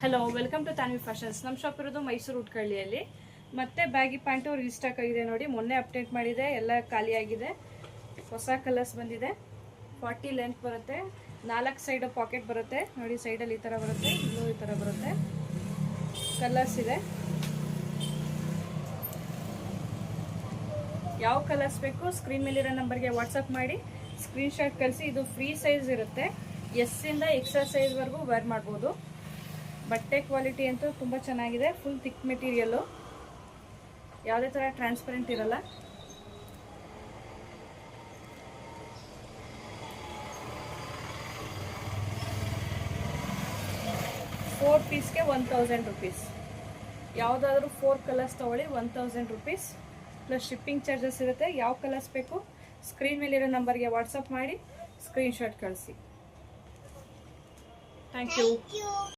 Hello, welcome to Tanvi fashions. ನಮ್ಮ shop ಇರೋದು ಮೈಸೂರು ಉಟ್ಕಳ್ಳಿಯಲ್ಲಿ. ಮತ್ತೆ ಬ್ಯಾಗಿ ಪ್ಯಾಂಟು ರೀಸ್ಟಾಕ್ ಆಗಿದೆ ನೋಡಿ. ಮೊನ್ನೆ ಅಪ್ಡೇಟ್ ಮಾಡಿದೆ, ಎಲ್ಲ ಖಾಲಿಯಾಗಿದೆ. ಹೊಸ ಕಲರ್ಸ್ ಬಂದಿದೆ. 40 ಲೆಂತ್ ಬರುತ್ತೆ, 4 ಸೈಡ್ ಪಾಕೆಟ್ ಬರುತ್ತೆ ನೋಡಿ. ಸೈಡಲ್ಲಿ ಈ ಥರ ಬರುತ್ತೆ, ಇಲ್ಲೂ ಈ ಥರ ಬರುತ್ತೆ. ಕಲರ್ಸ್ ಇದೆ. ಯಾವ ಕಲರ್ಸ್ ಬೇಕು ಸ್ಕ್ರೀನ್ ಮೇಲಿರೋ ನಂಬರ್ಗೆ ವಾಟ್ಸಪ್ ಮಾಡಿ ಸ್ಕ್ರೀನ್ಶಾಟ್ ಕಳಿಸಿ. ಇದು ಫ್ರೀ ಸೈಜ್ ಇರುತ್ತೆ. ಎಸ್ ಇಂದ ಎಕ್ಸೆಲ್ ಸೈಜ್ವರೆಗೂ ವೇರ್ ಮಾಡ್ಬೋದು. ಬಟ್ಟೆ ಕ್ವಾಲಿಟಿ ಅಂತೂ ತುಂಬ ಚೆನ್ನಾಗಿದೆ. ಫುಲ್ ಥಿಕ್ ಮೆಟೀರಿಯಲ್ಲು, ಯಾವುದೇ ಥರ ಟ್ರಾನ್ಸ್ಪರೆಂಟ್ ಇರಲ್ಲ. ಫೋರ್ ಪೀಸ್ಗೆ 1000 ರುಪೀಸ್. ಯಾವುದಾದ್ರೂ 4 ಕಲರ್ಸ್ ತೊಗೊಳ್ಳಿ, 1000 ರುಪೀಸ್ ಪ್ಲಸ್ ಶಿಪ್ಪಿಂಗ್ ಚಾರ್ಜಸ್ ಇರುತ್ತೆ. ಯಾವ ಕಲರ್ಸ್ ಬೇಕು ಸ್ಕ್ರೀನ್ ಮೇಲಿರೋ ನಂಬರ್ಗೆ ವಾಟ್ಸಪ್ ಮಾಡಿ ಸ್ಕ್ರೀನ್ಶಾಟ್ ಕಳಿಸಿ. Thank you.